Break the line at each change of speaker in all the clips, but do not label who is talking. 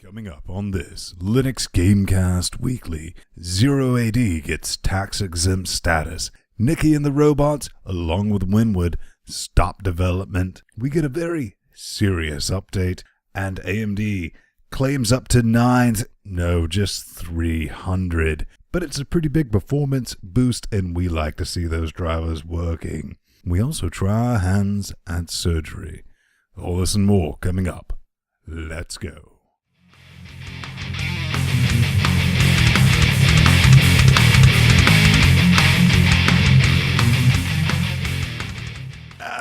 Coming up on this LinuxGamecast Weekly, Zero AD gets tax-exempt status. Nikki and the robots, along with Windward, stop development. We get a very serious update, and AMD claims up to 300. But it's a pretty big performance boost, and we like to see those drivers working. We also try our hands at surgery. All this and more coming up. Let's go.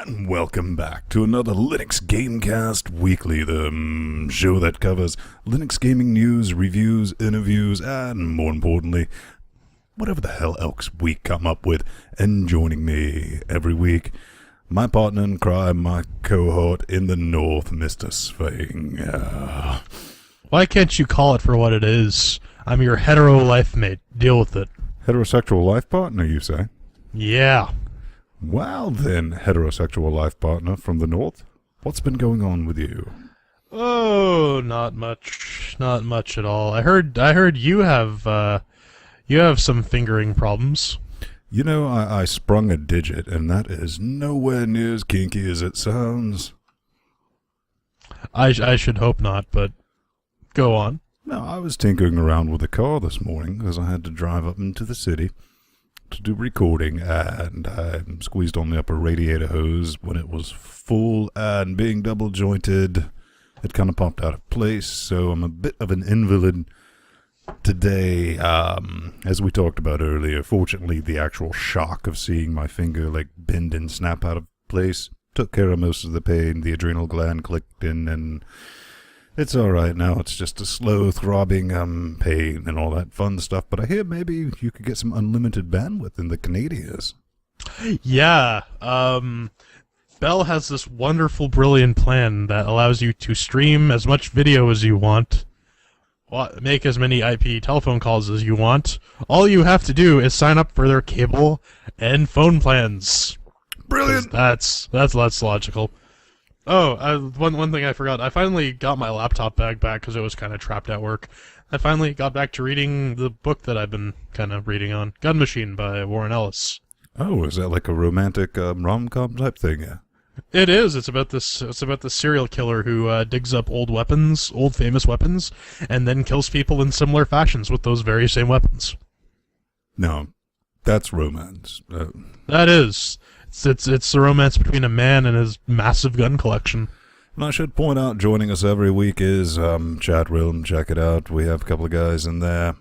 And welcome back to another LinuxGamecast Weekly, the show that covers Linux gaming news, reviews, interviews, and more importantly, whatever the hell else we come up with. And joining me every week, my partner in crime, my cohort in the north, Mr. Svang.
Why can't you call it for what it is? I'm your hetero life mate. Deal with it.
Heterosexual life partner, you say?
Yeah.
Well then, heterosexual life partner from the north, what's been going on with you?
Oh, not much. Not much at all. I heard you have some fingering problems.
You know, I sprung a digit, and that is nowhere near as kinky as it sounds.
I should hope not, but go on.
No, I was tinkering around with the car this morning because I had to drive up into the city to do recording, and I squeezed on the upper radiator hose when it was full, and being double jointed, it kind of popped out of place, so I'm a bit of an invalid today. As we talked about earlier, fortunately the actual shock of seeing my finger like bend and snap out of place took care of most of the pain. The adrenal gland clicked in, and it's alright now. It's just a slow throbbing pain and all that fun stuff. But I hear maybe you could get some unlimited bandwidth in the Canadians.
Yeah. Bell has this wonderful, brilliant plan that allows you to stream as much video as you want, make as many IP telephone calls as you want. All you have to do is sign up for their cable and phone plans.
Brilliant!
That's logical. Oh, one thing I forgot. I finally got my laptop bag back because it was kind of trapped at work. I finally got back to reading the book that I've been kind of reading on, Gun Machine by Warren Ellis.
Oh, is that like a romantic rom-com type thing? Yeah.
It is. It's about this serial killer who digs up old weapons, old famous weapons, and then kills people in similar fashions with those very same weapons.
No, that's romance.
That is. It's the romance between a man and his massive gun collection.
And I should point out, joining us every week is Chat Room. Check it out. We have a couple of guys in there.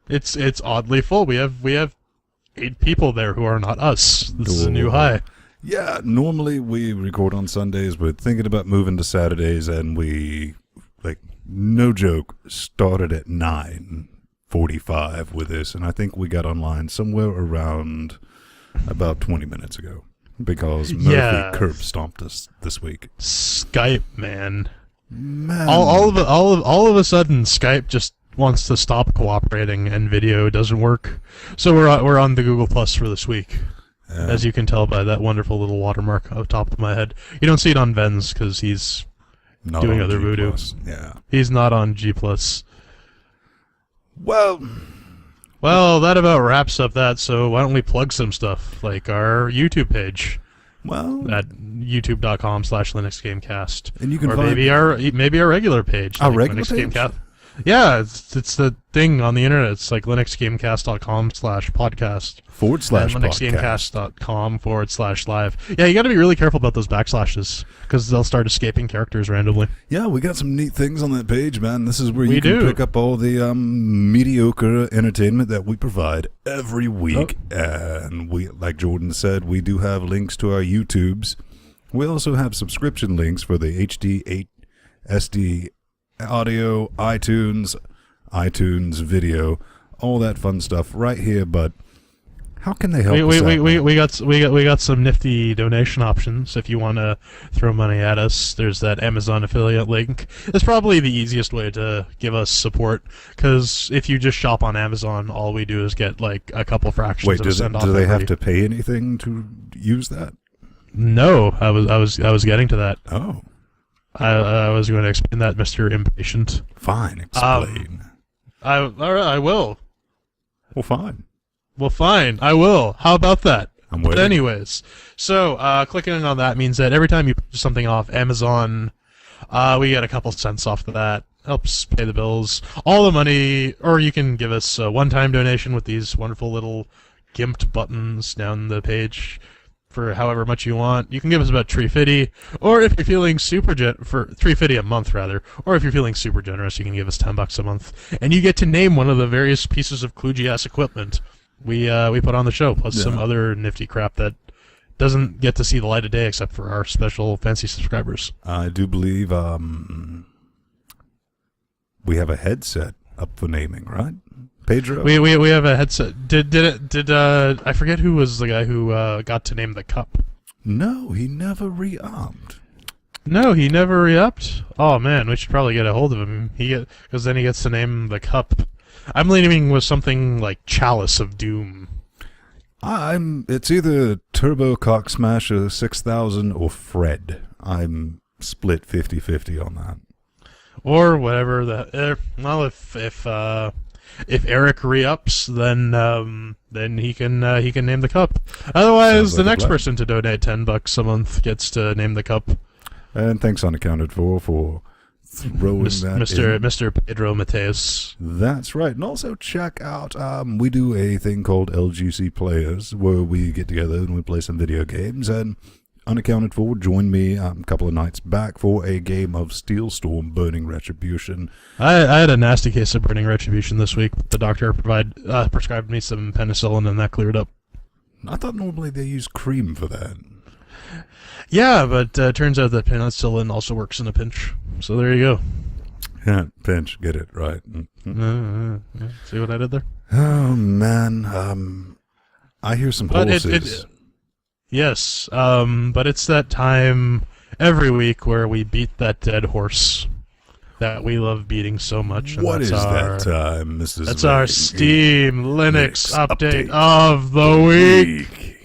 It's oddly full. We have 8 people there who are not us. This is a new high.
Yeah, normally we record on Sundays. We're thinking about moving to Saturdays, and we, like, no joke, started at 9:45 with this, and I think we got online somewhere around about 20 minutes ago, because Murphy curb stomped us this week.
Skype, man. All of a sudden, Skype just wants to stop cooperating, and video doesn't work. So we're on the Google Plus for this week, as you can tell by that wonderful little watermark on the top of my head. You don't see it on Ven's because he's
not
doing other voodoo.
Yeah,
he's not on G Plus.
Well,
that about wraps up that, so why don't we plug some stuff, like our YouTube page.
Well,
at youtube.com/LinuxGamecast.
And you can
or
find
maybe our regular page.
Our
like
regular page?
Gamecast. Yeah, it's the thing on the internet. It's like linuxgamecast.com/podcast.
/podcast.
linuxgamecast.com/live. Yeah, you gotta be really careful about those backslashes, because they'll start escaping characters randomly.
Yeah, we got some neat things on that page, man. This is where you can pick up all the mediocre entertainment that we provide every week. Oh. And we, like Jordan said, we do have links to our YouTubes. We also have subscription links for the HD, SD audio, iTunes video, all that fun stuff right here. But how can they help us out?
We got some nifty donation options if you want to throw money at us. There's that Amazon affiliate link. It's probably the easiest way to give us support, because if you just shop on Amazon, all we do is get like a couple fractions.
Wait, do they have to pay anything to use that?
No, I was getting to that.
Oh.
I was going to explain that, Mr. Impatient.
Fine, explain.
All right, I will.
Well, fine.
Well, fine, I will. How about that?
I'm
But
waiting.
anyways, so clicking on that means that every time you purchase something off Amazon, we get a couple cents off of that. Helps pay the bills. All the money, or you can give us a one-time donation with these wonderful little gimped buttons down the page for however much you want. You can give us about $3.50, or if you're feeling for $3.50 a month rather, or if you're feeling super generous, you can give us $10 a month, and you get to name one of the various pieces of kludgy-ass equipment we put on the show, plus some other nifty crap that doesn't get to see the light of day except for our special fancy subscribers.
I do believe we have a headset up for naming, right? Pedro?
We have a headset. Did I forget who was the guy who got to name the cup?
No, he never re-upped.
No, he never re-upped. Oh man, we should probably get a hold of him. Because then he gets to name the cup. I'm leaning with something like Chalice of Doom.
It's either Turbo Cock Smasher 6000 or Fred. I'm split 50-50 on that.
Or whatever well, if Eric re-ups, then he can name the cup. Otherwise, the next person to donate $10 a month gets to name the cup.
And thanks Unaccounted for throwing that in.
Mr. Pedro Mateus.
That's right. And also check out, we do a thing called LGC Players, where we get together and we play some video games. And Unaccounted for joined me a couple of nights back for a game of Steel Storm Burning Retribution.
I had a nasty case of Burning Retribution this week. The doctor prescribed me some penicillin, and that cleared up.
I thought normally they use cream for that.
Yeah, but turns out that penicillin also works in a pinch. So there you go.
Yeah, pinch, get it right.
See what I did there?
Oh man, I hear some horses.
Yes, but it's that time every week where we beat that dead horse that we love beating so much. And
what is that time, Mrs.
That's our Steam Linux update of the week.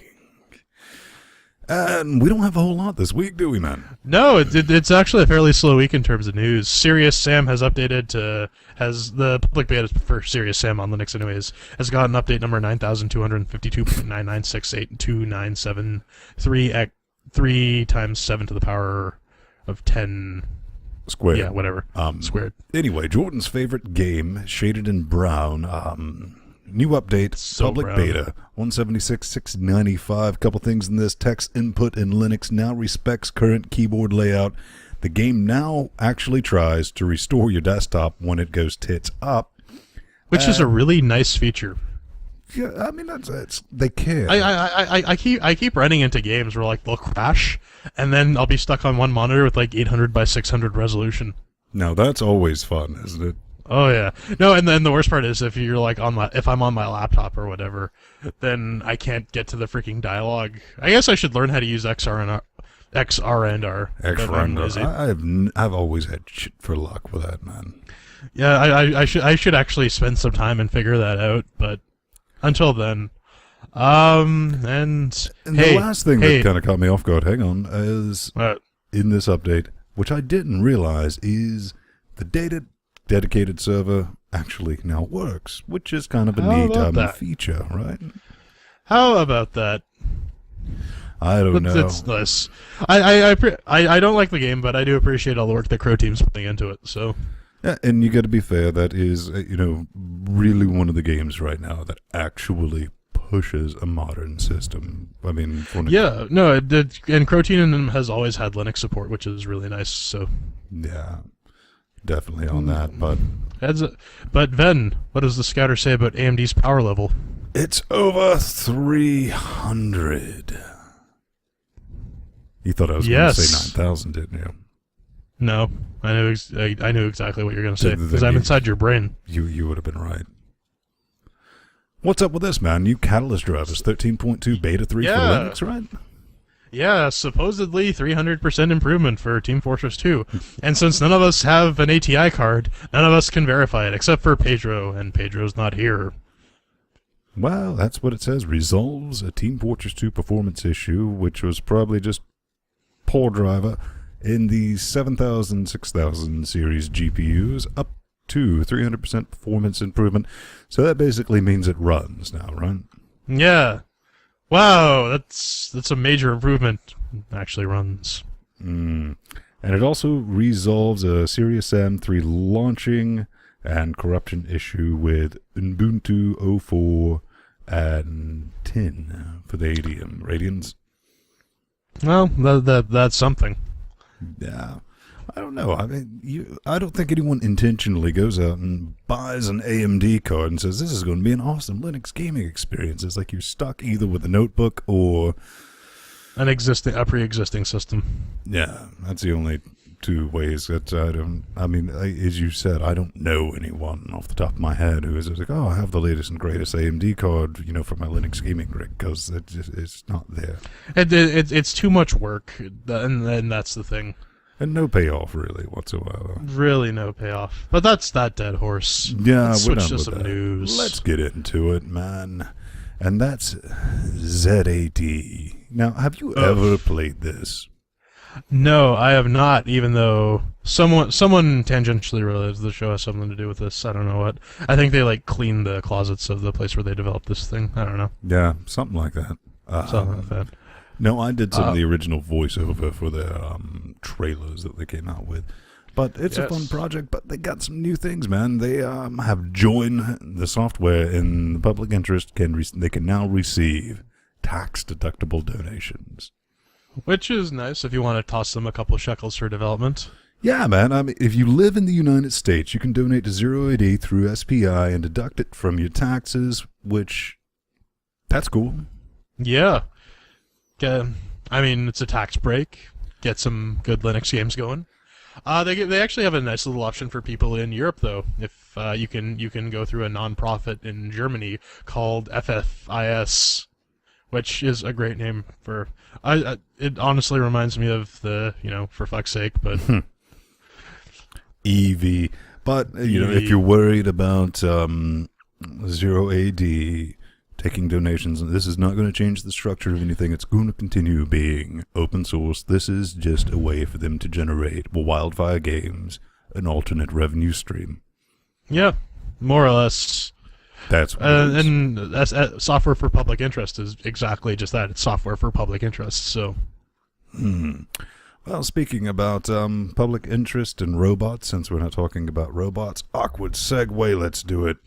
And we don't have a whole lot this week, do we, man?
No, it's actually a fairly slow week in terms of news. Serious Sam has updated has the public beta for Serious Sam on Linux anyways, has gotten update number 9252.9968297 3 times 7 to the power of 10
squared.
Yeah, whatever. Squared.
Anyway, Jordan's favorite game, shaded in brown. New update,
So
public
brown.
beta, 176.695. Couple things in this. Text input in Linux now respects current keyboard layout. The game now actually tries to restore your desktop when it goes tits up.
Which is a really nice feature.
Yeah, I mean, they care.
I keep running into games where like they'll crash, and then I'll be stuck on one monitor with like 800 by 600 resolution.
Now, that's always fun, isn't it?
Oh yeah, no, and then the worst part is if you're like if I'm on my laptop or whatever, then I can't get to the freaking dialogue. I guess I should learn how to use XR and R.
I've always had shit for luck with that, man.
Yeah, I should actually spend some time and figure that out, but until then, and
the last thing that kind of caught me off guard, hang on, is in this update, which I didn't realize, is the dedicated server actually now works, which is kind of a neat feature, right?
How about that?
I don't know.
It's nice. I don't like the game, but I do appreciate all the work that Croteam's putting into it. So,
yeah, and you got to be fair. That is, really one of the games right now that actually pushes a modern system. I mean, and Croteam has always had Linux support, which is really nice. So, yeah. Definitely on that, but
Ven, what does the scouter say about AMD's power level?
It's over 300. You thought I was going to say 9,000, didn't you?
No, I knew exactly what you're going to say because I'm inside your brain.
You would have been right. What's up with this, man? New Catalyst drivers, 13.2 beta 3 for Linux, right?
Yeah, supposedly 300% improvement for Team Fortress 2. And since none of us have an ATI card, none of us can verify it, except for Pedro, and Pedro's not here.
Well, that's what it says. Resolves a Team Fortress 2 performance issue, which was probably just poor driver. in the 7000, 6000 series GPUs, up to 300% performance improvement. So that basically means it runs now, right?
Yeah. Wow, that's a major improvement. It actually runs.
And it also resolves a Series M3 launching and corruption issue with Ubuntu 04 and 10 for the Radians.
Well, that's something.
Yeah. I don't know. I mean, I don't think anyone intentionally goes out and buys an AMD card and says, this is going to be an awesome Linux gaming experience. It's like you're stuck either with a notebook or
a pre-existing system.
Yeah, that's the only two ways that as you said, I don't know anyone off the top of my head who is like, oh, I have the latest and greatest AMD card, for my Linux gaming rig, because it's not there.
It's too much work, and that's the thing.
And no payoff, really, whatsoever.
Really no payoff. But that's that dead horse.
Yeah,
Let's
we're
switch
done
to
with
some
that.
news.
Let's get into it, man. And that's ZAD. Now, have you ever played this?
No, I have not, even though someone tangentially related to the show has something to do with this. I don't know what. I think they, cleaned the closets of the place where they developed this thing. I don't know.
Yeah, something like that.
Something like that.
No, I did some of the original voiceover for the trailers that they came out with. But it's a fun project, but they got some new things, man. They have joined the software in the public interest. They can now receive tax-deductible donations.
Which is nice if you want to toss them a couple shekels for development.
Yeah, man. I mean, if you live in the United States, you can donate to 0AD through SPI and deduct it from your taxes, which, that's cool.
Yeah. It's a tax break. Get some good Linux games going. They actually have a nice little option for people in Europe, though. If you can go through a non-profit in Germany called FFIS, which is a great name for. It honestly reminds me of the for fuck's sake, but
EV. But if you're worried about 0AD taking donations, this is not going to change the structure of anything. It's going to continue being open source. This is just a way for them to generate Wildfire Games an alternate revenue stream.
Yeah, more or less.
That's what
and software for public interest is exactly just that. It's software for public interest. So,
well, speaking about public interest and robots, since we're not talking about robots, awkward segue. Let's do it.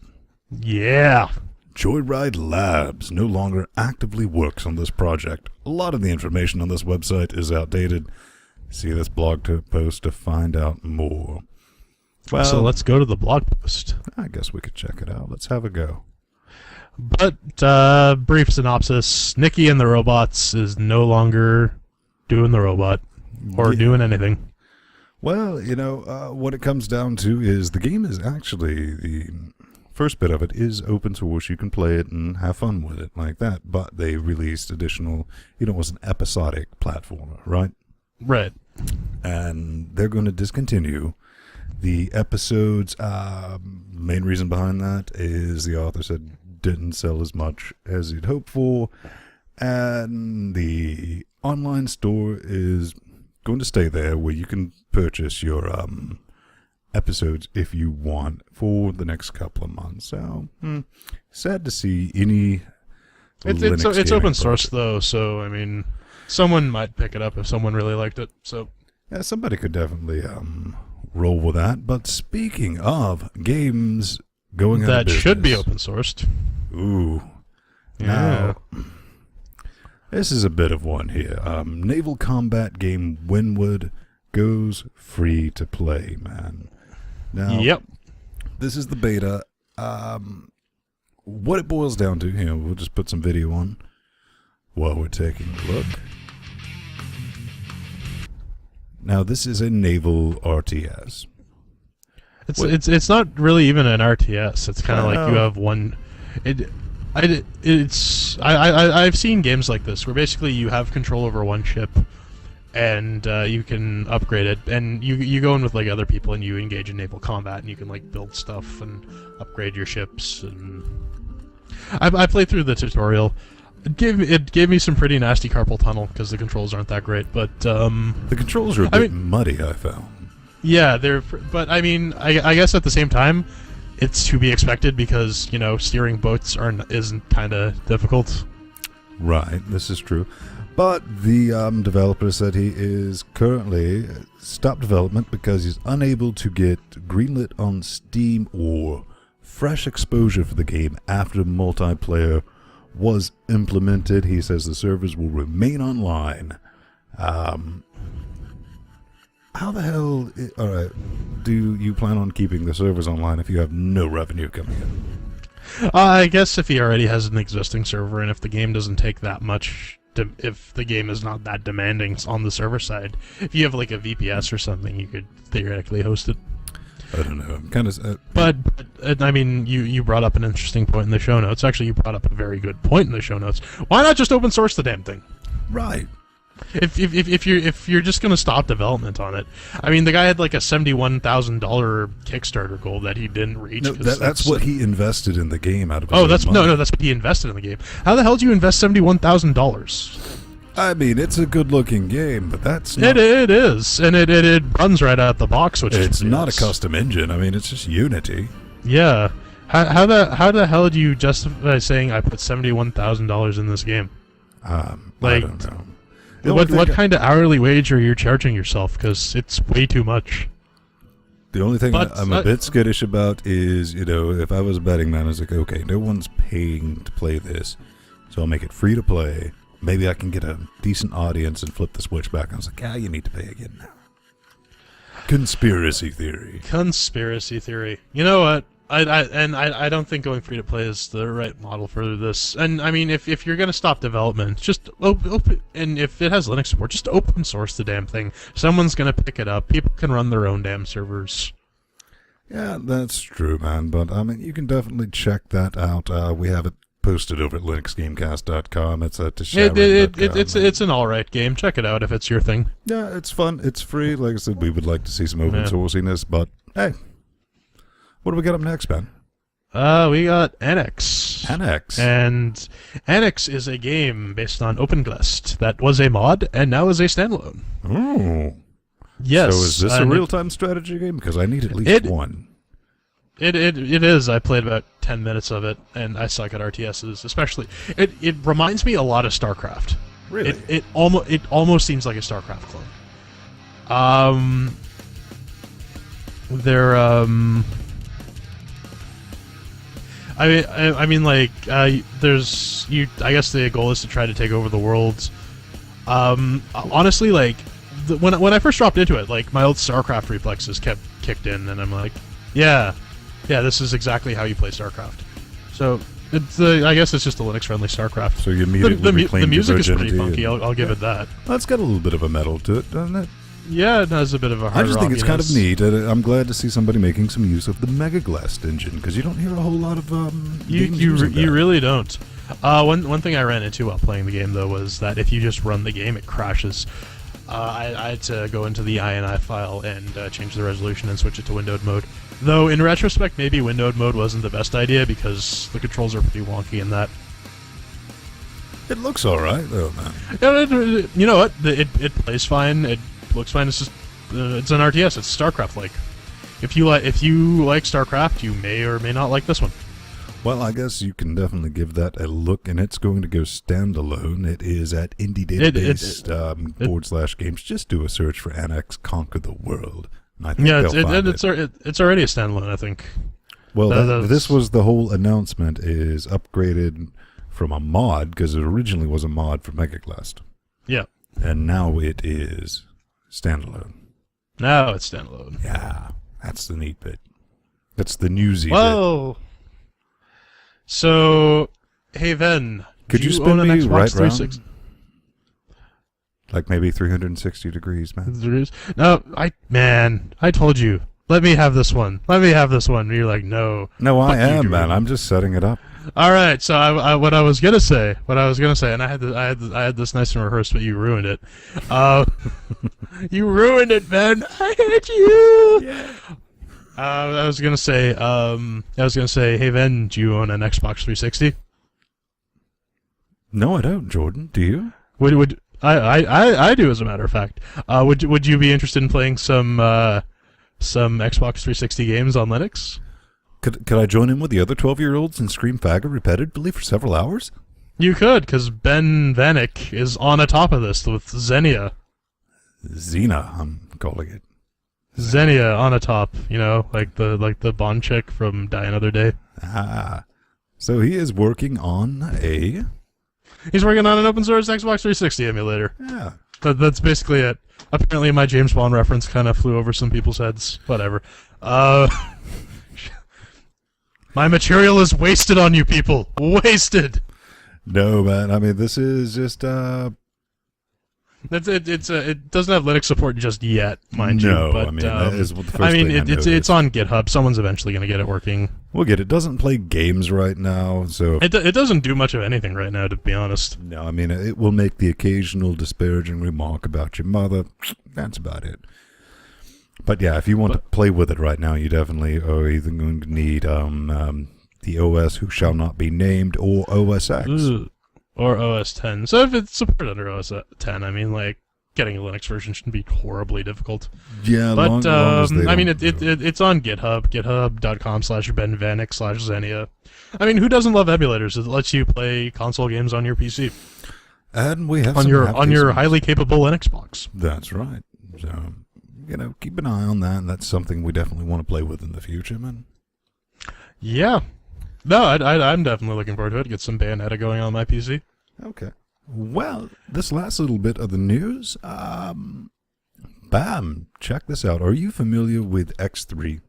Yeah.
Joyride Labs no longer actively works on this project. A lot of the information on this website is outdated. See this blog post to find out more. Well,
so let's go to the blog post.
I guess we could check it out. Let's have a go.
But, brief synopsis, Nikki and the Robots is no longer doing the robot or doing anything.
Well, what it comes down to is the game is actually the first bit of it is open source. You can play it and have fun with it like that. But they released additional, it was an episodic platformer, right?
Right.
And they're going to discontinue the episodes. Main reason behind that is the author said didn't sell as much as he'd hoped for. And the online store is going to stay there where you can purchase your episodes if you want for the next couple of months. So sad to see any
it's open source though, so someone might pick it up if someone really liked it. So
yeah, somebody could definitely roll with that. But speaking of games going out of
that
business,
should be open sourced.
Ooh.
Yeah.
Now, this is a bit of one here. Naval combat game Windward goes free to play, man. Now,
yep.
This is the beta. What it boils down to, we'll just put some video on while we're taking a look. Now, this is a naval RTS.
It's not really even an RTS. It's kind of like you have one. I've seen games like this where basically you have control over one ship, and you can upgrade it, and you go in with other people and you engage in naval combat, and you can build stuff and upgrade your ships. And I played through the tutorial. It gave me some pretty nasty carpal tunnel because the controls aren't that great. But
the controls are a bit muddy, I found.
Yeah, but I mean, I guess at the same time, it's to be expected because steering boats isn't kind of difficult.
Right, this is true. But the developer said he is currently stopped development because he's unable to get greenlit on Steam or fresh exposure for the game after multiplayer was implemented. He says the servers will remain online. How the hell do you plan on keeping the servers online if you have no revenue coming in?
I guess if he already has an existing server and if the game doesn't take that much, if the game is not that demanding on the server side, if you have like a VPS or something, you could theoretically host it.
I don't know. I'm kind of.
But I mean, you brought up an interesting point in the show notes. Actually, you brought up a very good point in the show notes. Why not just open source the damn thing?
Right.
If you're just gonna stop development on it, I mean, the guy had like a $71,000 Kickstarter goal that he didn't reach.
No, that's what he invested in the game out of.
Oh, that's no, that's what he invested in the game. How the hell do you invest $71,000?
I mean, it's a good-looking game, but that's not...
It is, and it runs right out the box, which
it's
is
not a custom engine. I mean, it's just Unity.
Yeah. How the hell do you justify saying I put $71,000 in this game?
I don't know.
What kind of hourly wage are you charging yourself? Because it's way too much.
The only thing I'm a bit skittish about is, if I was a betting man, I was like, okay, no one's paying to play this, so I'll make it free to play. Maybe I can get a decent audience and flip the switch back. I was like, you need to pay again now. Conspiracy theory.
Conspiracy theory. You know what? I don't think going free to play is the right model for this. And I mean, if you're gonna stop development, just open. And if it has Linux support, just open source the damn thing. Someone's gonna pick it up. People can run their own damn servers.
Yeah, that's true, man. But I mean, you can definitely check that out. We have it posted over at LinuxGamecast.com. It's at
it's an alright game. Check it out if it's your thing.
Yeah, it's fun. It's free. Like I said, we would like to see some open sourciness, but hey, what do we got up next, Ben?
We got Annex.
Annex.
And Annex is a game based on OpenGlest that was a mod and now is a standalone.
Oh.
Yes.
So is this a real-time strategy game? Because I need at least one.
It is. I played about 10 minutes of it, and I suck at RTSs, especially. It reminds me a lot of StarCraft.
Really?
It almost seems like a StarCraft clone. I mean, there's you. I guess the goal is to try to take over the world. Honestly, when I first dropped into it, like my old StarCraft reflexes kept kicked in, and I'm like, yeah, this is exactly how you play StarCraft. So I guess it's just a Linux-friendly StarCraft.
So you immediately
the music is pretty funky. I'll give it that.
Well, it's got a little bit of a metal to it, doesn't it?
Yeah, it has a bit of a hard
I just think it's kind of
rockiness.
neat. I'm glad to see somebody making some use of the MegaGlast engine, because you don't hear a whole lot of
You really don't. One thing I ran into while playing the game, though, was that if you just run the game, it crashes. I had to go into the INI file and change the resolution and switch it to windowed mode. Though, in retrospect, maybe windowed mode wasn't the best idea, because the controls are pretty wonky in that.
It looks alright, though, man.
You know what? It plays fine. It looks fine. It's just it's an RTS. It's StarCraft-like. If you like StarCraft, you may or may not like this one.
Well, I guess you can definitely give that a look, and it's going to go standalone. It is at Indie Database /games. Just do a search for Annex Conquer the World. And I think
it's already a standalone, I think.
Well, this was the whole announcement, is upgraded from a mod, because it originally was a mod for MegaGlast.
Yeah.
And now it is standalone.
Now it's standalone.
Yeah, that's the neat bit. That's the newsy
bit. So, hey, Ven,
could you spin me right round? Like maybe 360 degrees, man.
No, I told you. Let me have this one. And you're like, no.
No, I am, man. I'm just setting it up.
All right. So what I was gonna say, and I had this nice and rehearsed, but you ruined it. You ruined it, Ben. I hate you. Yeah. I was gonna say, hey, Ven, do you own an Xbox 360?
No, I don't, Jordan. Do you?
Would I do, as a matter of fact. Would you be interested in playing some Xbox 360 games on Linux?
Could I join in with the other 12-year-olds and scream faggot repetitively for several hours?
You could, because Ben Vanek is on atop of this with Xenia.
Xena, I'm calling it.
Xenia on atop, like the Bond chick from Die Another Day.
Ah, so he is working on a...
He's working on an open source Xbox 360 emulator.
Yeah.
That's basically it. Apparently my James Bond reference kind of flew over some people's heads. Whatever. My material is wasted on you people. Wasted!
No, man, I mean, this is just,
It doesn't have Linux support just yet, mind you.
No,
But,
I mean, that is the first thing I noticed.
it's on GitHub. Someone's eventually going to get it working.
We'll get it. Doesn't play games right now, so...
It doesn't do much of anything right now, to be honest.
No, I mean, it will make the occasional disparaging remark about your mother. That's about it. But yeah, if you want to play with it right now, you definitely are either going to need the OS who shall not be named or OS X.
Or OS 10. So if it's supported under OS 10, I mean, like, getting a Linux version shouldn't be horribly difficult.
Yeah,
but
long as they
I mean,
don't
it's on GitHub, github.com/benvanek/Xenia. I mean, who doesn't love emulators? It lets you play console games on your PC.
And we have
on
some
your highly capable Linux box.
That's right. So, keep an eye on that. And that's something we definitely want to play with in the future, man.
Yeah. No, I'm definitely looking forward to it. Get some Bayonetta going on my PC.
Okay. Well, this last little bit of the news, bam, check this out. Are you familiar with X3?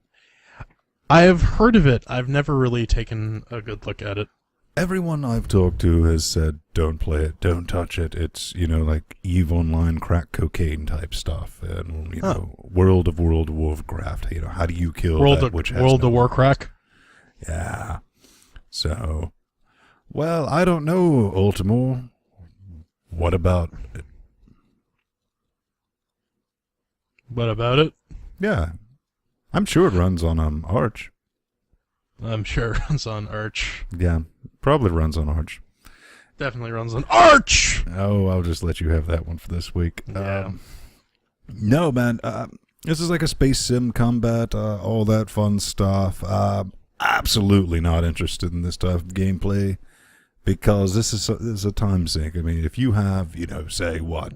I have heard of it. I've never really taken a good look at it.
Everyone I've talked to has said, don't play it, don't touch it. It's, like EVE Online crack cocaine type stuff. And, World of Warcraft. How do you kill that which has
World
no
of Warcrack?
Yeah. So, well, I don't know, Ultimore. What about it?
What about it?
Yeah. I'm sure it runs on Arch.
I'm sure it runs on Arch.
Yeah, probably runs on Arch.
Definitely runs on Arch!
Oh, I'll just let you have that one for this week.
Yeah.
No, man. This is like a space sim combat, all that fun stuff. Absolutely not interested in this type of gameplay because this is a time sink. I mean, if you have, say what?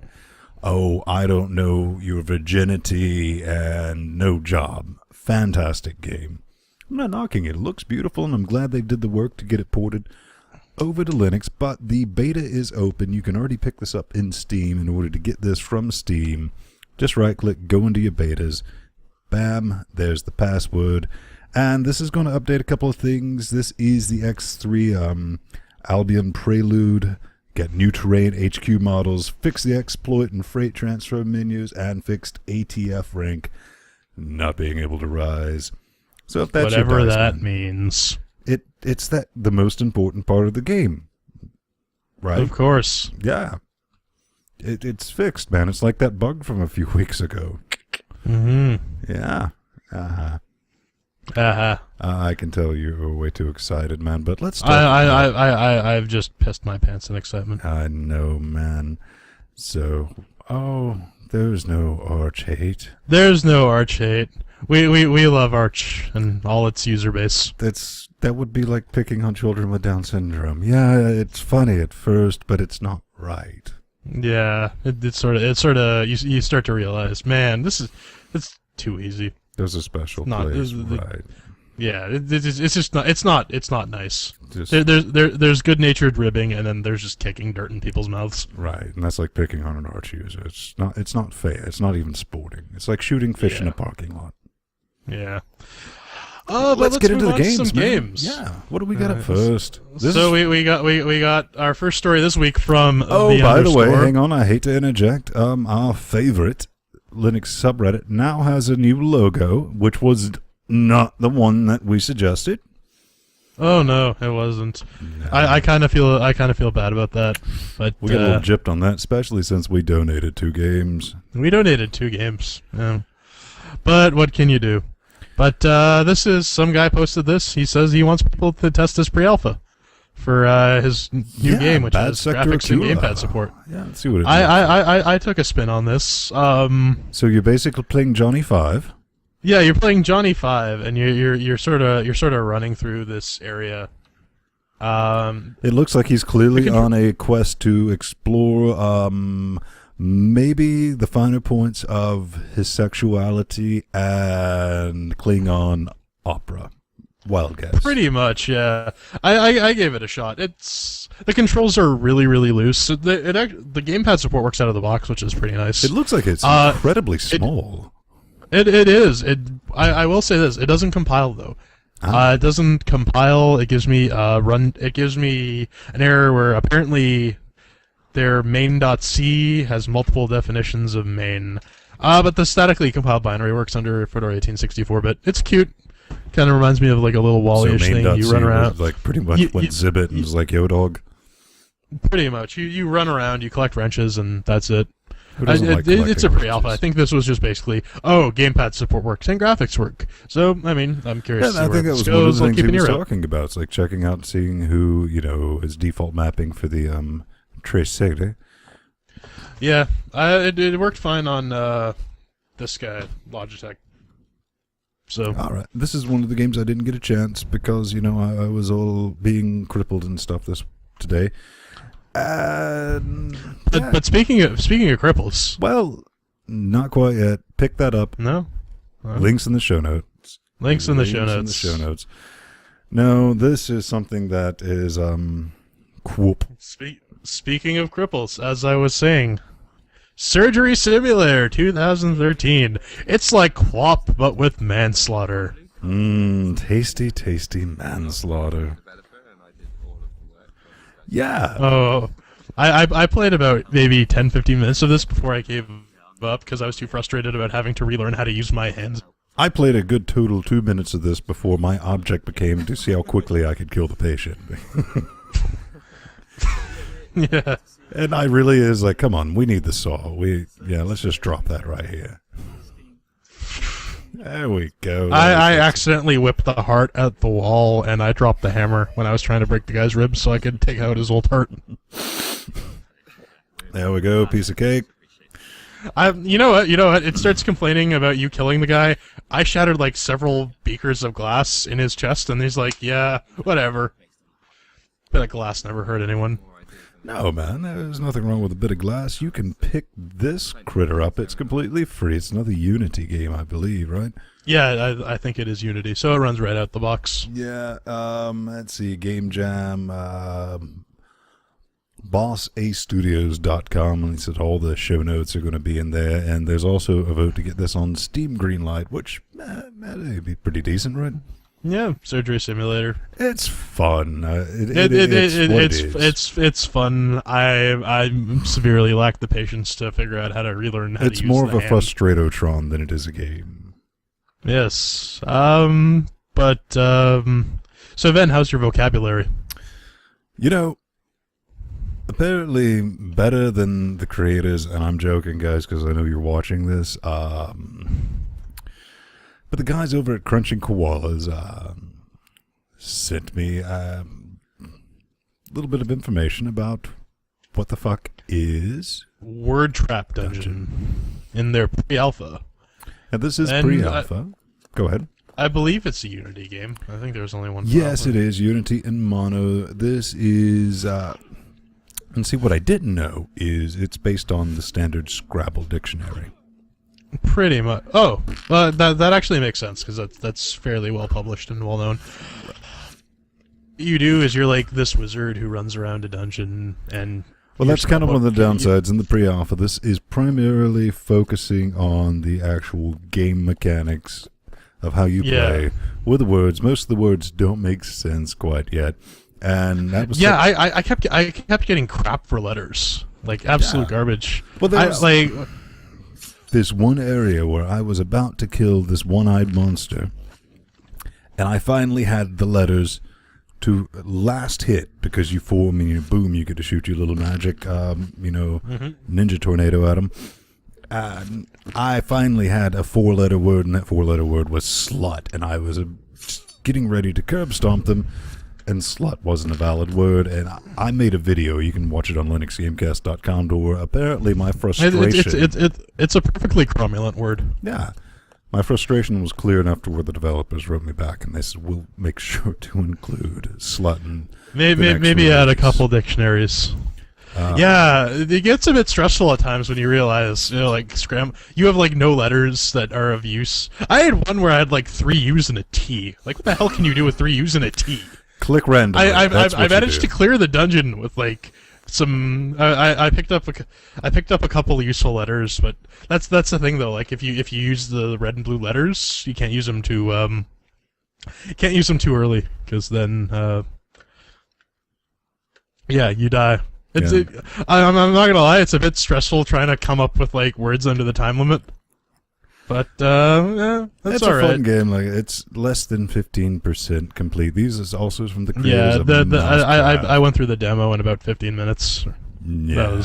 Oh, I don't know, your virginity and no job. Fantastic game. I'm not knocking it. It looks beautiful, and I'm glad they did the work to get it ported over to Linux, but the beta is open. You can already pick this up in Steam. In order to get this from Steam, just right-click, go into your betas. Bam, there's the password. And this is going to update a couple of things. This is the X3 Albion Prelude. Get new terrain HQ models, fix the exploit and freight transfer menus, and fixed ATF rank not being able to rise. So if that's
whatever
your dice,
that
man,
means.
It's the most important part of the game, right?
Of course.
Yeah. It's fixed, man. It's like that bug from a few weeks ago.
Mm-hmm.
Yeah. Uh-huh.
Uh-huh.
I can tell you're way too excited, man. But let's talk.
I've just pissed my pants in excitement.
I know, man. So, there's no Arch hate.
There's no Arch hate. We love Arch and all its user base.
That would be like picking on children with Down syndrome. Yeah, it's funny at first, but it's not right.
Yeah, it's sort of you start to realize, man, it's too easy.
There's a special place, right?
Yeah, it's just not. It's not nice.
Just,
there's good-natured ribbing, and then there's just kicking dirt in people's mouths.
Right, and that's like picking on an Arch user. It's not fair. It's not even sporting. It's like shooting fish in a parking lot.
Yeah.
Let's get into the games, man.
Games.
Yeah. What do we got up first?
We got our first story this week from.
By the way, hang on. I hate to interject. Our favorite Linux subreddit now has a new logo, which was not the one that we suggested.
Oh no, it wasn't. No. I kind of feel bad about that. But
we got a little gypped on that, especially since we donated 2 games.
We donated 2 games. Yeah. But what can you do? But this is some guy posted this. He says he wants people to test this pre-alpha for his new game, which
Bad
has
Sector
graphics and
Cura.
gamepad support.
Yeah, let's see what it is.
I took a spin on this.
So you're basically playing Johnny 5.
Yeah, you're playing Johnny 5, and you're sort of running through this area.
It looks like he's clearly on a quest to explore maybe the finer points of his sexuality and Klingon opera. Wild guess.
Pretty much, yeah. I gave it a shot. The controls are really, really loose. The gamepad support works out of the box, which is pretty nice.
It looks like it's incredibly small.
It is. I will say this. It doesn't compile though. It doesn't compile. It gives me It gives me an error where apparently their main.c has multiple definitions of main. But the statically compiled binary works under Fedora 1864 bit. It's cute. Kind of reminds me of like a little Wally-ish thing. You run around.
Like pretty much went Zibbit and was like Yo Dog.
Pretty much. You run around. You collect wrenches, and that's it.
It's
a pre-alpha. I think this was just basically, gamepad support works and graphics work. So, I mean, I'm curious to see
I
where
think that
this
was one of
goes.
the
I'll
things
keep
he
an
was
ear out.
talking about. It's like checking out and seeing who, is default mapping for the trace segment.
Yeah, it worked fine on this guy, Logitech. So,
all right, this is one of the games I didn't get a chance because I was all being crippled and stuff today.
But speaking of cripples,
well, not quite yet. Pick that up.
No,
links in the show notes.
Links in the show notes.
No, this is something that is quoop.
Speaking of cripples, as I was saying, Surgery Simulator 2013. It's like QWOP, but with manslaughter.
Tasty, tasty manslaughter. Yeah.
Oh, I played about maybe 10-15 minutes of this before I gave up because I was too frustrated about having to relearn how to use my hands.
I played a good total 2 minutes of this before my object became to see how quickly I could kill the patient.
Yeah.
And I really is like, come on, we need the saw. Let's just drop that right here. There we go.
I accidentally whipped the heart at the wall, and I dropped the hammer when I was trying to break the guy's ribs so I could take out his old heart.
There we go, piece of cake.
You know what? It starts complaining about you killing the guy. I shattered like several beakers of glass in his chest, and he's like, yeah, whatever. Bit of glass never hurt anyone.
No, man, there's nothing wrong with a bit of glass. You can pick this critter up. It's completely free. It's another Unity game, I believe, right?
Yeah, I think it is Unity, so it runs right out the box.
Yeah, let's see, Game Jam, bossastudios.com, and he said all the show notes are going to be in there, and there's also a vote to get this on Steam Greenlight, which, that'd be pretty decent, right?
Yeah, Surgery Simulator.
It's fun.
It's fun. I severely lack the patience to figure out how to relearn how to use
It's more of a
hand.
frustratotron than it is a game.
Yes. So Ben, how's your vocabulary?
Apparently better than the creators, and I'm joking, guys, because I know you're watching this. But the guys over at Crunching Koalas sent me a little bit of information about what the fuck is
Word Trap Dungeon in their pre-alpha.
And this is pre-alpha. Go ahead.
I believe it's a Unity game. I think there's only one.
Yes, it is Unity and Mono. This is, and see, what I didn't know is it's based on the standard Scrabble dictionary.
Pretty much. Oh, that actually makes sense because that's fairly well published and well known. You do is you're like this wizard who runs around a dungeon and.
Well, that's kind of one of the downsides in the pre-alpha. This is primarily focusing on the actual game mechanics of how you play with the words. Most of the words don't make sense quite yet, and that was
I kept getting crap for letters, like absolute garbage.
Well, there's one area where I was about to kill this one-eyed monster, and I finally had the letters to last hit because you form and boom, you get to shoot your little magic, ninja tornado at him. And I finally had a 4-letter word, and that 4-letter word was slut, and I was getting ready to curb stomp them, and slut wasn't a valid word, and I made a video. You can watch it on LinuxGamecast.com. Where apparently my frustration...
It's a perfectly cromulent word.
Yeah. My frustration was clear enough to where the developers wrote me back, and they said, we'll make sure to include slut in
maybe add a couple dictionaries. Yeah, it gets a bit stressful at times when you realize, you have like no letters that are of use. I had one where I had like 3 U's and a T. Like, what the hell can you do with 3 U's and a T?
Click random.
I managed to clear the dungeon with like some. I picked up a couple useful letters, but that's the thing though. Like if you use the red and blue letters, you can't use them too early, because then you die. I'm not gonna lie, it's a bit stressful trying to come up with like words under the time limit. But that's
it's
all
a
right.
fun game. Like, it's less than 15% complete. These is also from the creators of
I went through the demo in about 15 minutes.
Yeah.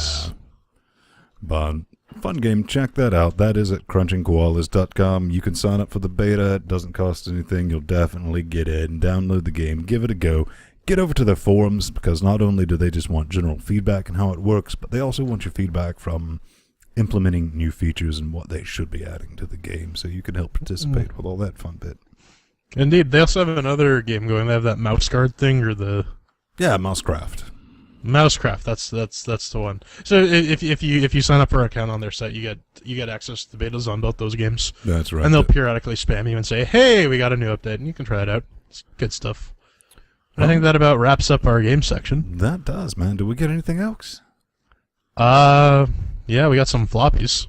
But fun game. Check that out. That is at crunchingkoalas.com. You can sign up for the beta. It doesn't cost anything. You'll definitely get in, download the game, give it a go. Get over to their forums, because not only do they just want general feedback and how it works, but they also want your feedback from implementing new features and what they should be adding to the game, so you can help participate with all that fun bit.
Indeed. They also have another game going. They have that mouse guard thing, or the...
Yeah, Mousecraft.
Mousecraft, that's the one. So if you sign up for an account on their site, you get access to the betas on both those games.
That's right.
And they'll periodically spam you and say, "Hey, we got a new update," and you can try it out. It's good stuff. I think that about wraps up our game section.
That does, man. Do we get anything else?
Yeah, we got some floppies.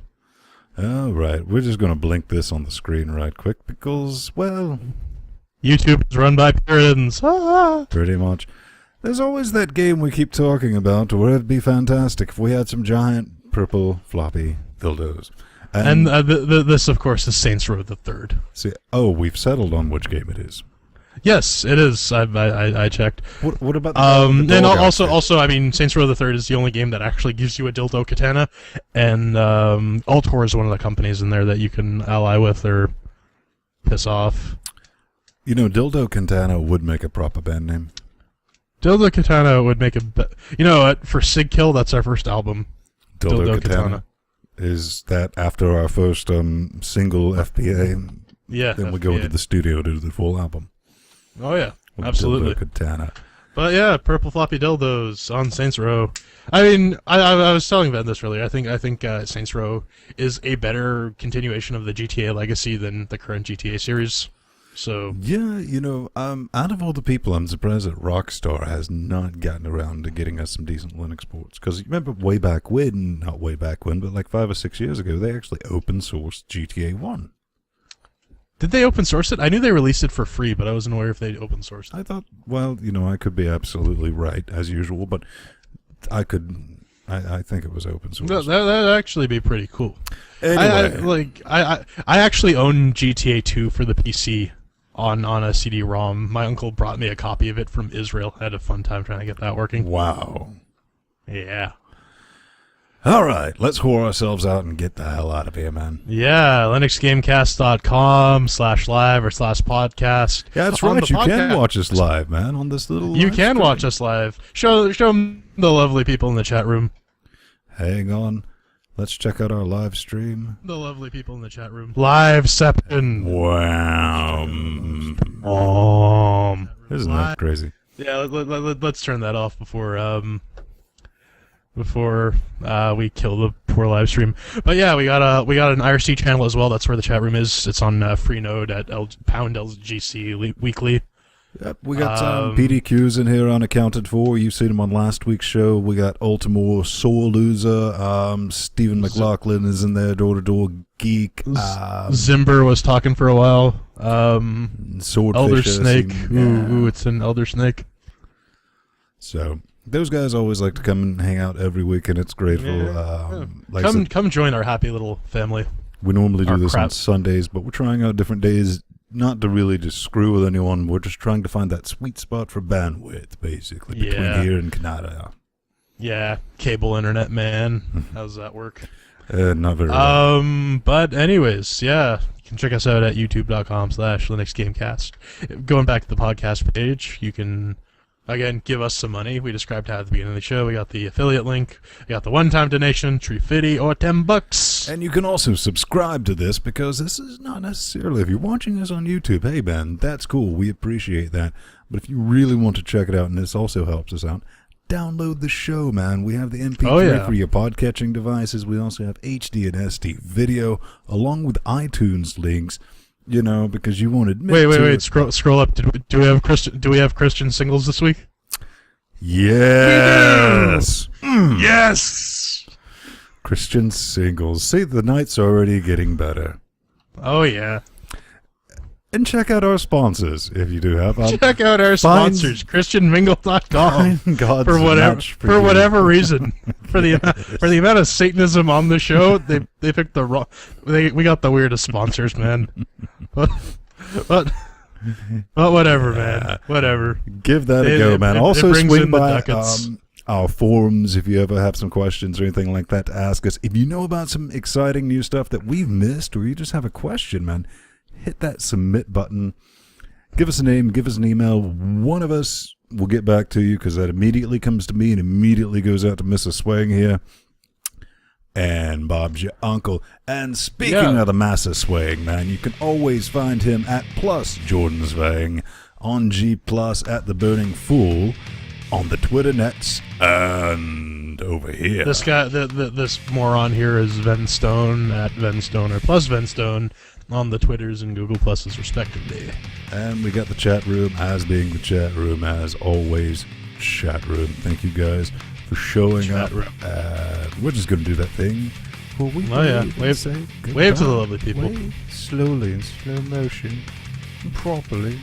All right. We're just going to blink this on the screen right quick because, well...
YouTube is run by Puritans.
Pretty much. There's always that game we keep talking about where it'd be fantastic if we had some giant purple floppy dildos.
And this, of course, is Saints Row the Third.
See, we've settled on which game it is.
Yes, it is. I checked.
What about the
and also, I mean, Saints Row the Third is the only game that actually gives you a dildo katana, and Altor is one of the companies in there that you can ally with or piss off.
You know, Dildo Katana would make a proper band name.
Dildo Katana would make you know what? For Sigkill, that's our first album. Dildo Katana.
Is that after our first single FPA?
Yeah.
Then we go into the studio to do the full album.
Oh yeah, absolutely.
Dildo Katana.
But yeah, purple floppy dildos on Saints Row. I mean, I was telling Ben this earlier. I think Saints Row is a better continuation of the GTA legacy than the current GTA series. So
yeah, you know, out of all the people, I'm surprised that Rockstar has not gotten around to getting us some decent Linux ports. Because you remember way back when, not way back when, but like 5 or 6 years ago, they actually open sourced GTA 1.
Did they open source it? I knew they released it for free, but I wasn't aware if they open sourced it.
I thought, well, you know, I could be absolutely right, as usual, but I think it was open source.
That'd actually be pretty cool.
Anyway.
I actually own GTA 2 for the PC on a CD-ROM. My uncle brought me a copy of it from Israel. I had a fun time trying to get that working.
Wow.
Yeah.
All right, let's whore ourselves out and get the hell out of here, man.
Yeah, linuxgamecast.com/live or /podcast.
Yeah, that's right. You can watch us live, man, on this little
You can watch us live. Show them the lovely people in the chat room.
Hang on. Let's check out our live stream.
The lovely people in the chat room. Live Seppin.
Wow. Isn't that crazy?
Yeah, let's turn that off before we kill the poor live stream. But yeah, we got an IRC channel as well. That's where the chat room is. It's on Freenode at #LGC Weekly.
Yep, we got some PDQs in here unaccounted for. You've seen them on last week's show. We got Ultimore, Soul Loser, Stephen McLaughlin is in there, Door to Door Geek.
Zimber was talking for a while.
Swordfish.
Elder Snake. Ooh, it's an Elder Snake.
So those guys always like to come and hang out every week, and it's grateful.
Yeah.
Like
come join our happy little family.
We normally do this on Sundays, but we're trying out different days. Not to really just screw with anyone. We're just trying to find that sweet spot for bandwidth, basically, between here and Canada.
Yeah, cable internet, man. How does that work?
Not very well.
But anyways, yeah, you can check us out at youtube.com/LinuxGamecast. Going back to the podcast page, you can again, give us some money. We described how at the beginning of the show. We got the affiliate link. We got the one-time donation, $3.50 or $10.
And you can also subscribe to this, because this is not necessarily, if you're watching this on YouTube, hey man, that's cool. We appreciate that. But if you really want to check it out, and this also helps us out, download the show, man. We have the MP3 for your podcatching devices. We also have HD and SD video, along with iTunes links. You know, because you won't admit.
Wait. Scroll up. Do we have Christian singles this week?
Yes.
Yes.
Christian singles. See, the night's already getting better.
Oh yeah.
And check out our sponsors if you do have.
Check out our sponsors, ChristianMingle.com. For whatever reason, for the amount of Satanism on the show, they picked the wrong. We got the weirdest sponsors, man. But whatever, man. Whatever.
Give that a go, man. Also, swing by
the
our forums if you ever have some questions or anything like that to ask us. If you know about some exciting new stuff that we've missed, or you just have a question, man, hit that submit button. Give us a name, give us an email. One of us will get back to you, because that immediately comes to me and immediately goes out to Mrs. Swang here. And Bob's your uncle. And speaking of the Massa Swang, man, you can always find him at plus Jordan Swang, on G plus at the Burning Fool, on the Twitter nets, and over here.
This guy, this moron here is Venstone at Venstone or plus Venstone on the Twitters and Google Pluses respectively.
And we got the chat room as being the chat room, as always. Chat room. Thank you guys for showing up. We're just going to do that thing.
Wave to the lovely people.
Slowly, in slow motion, and properly.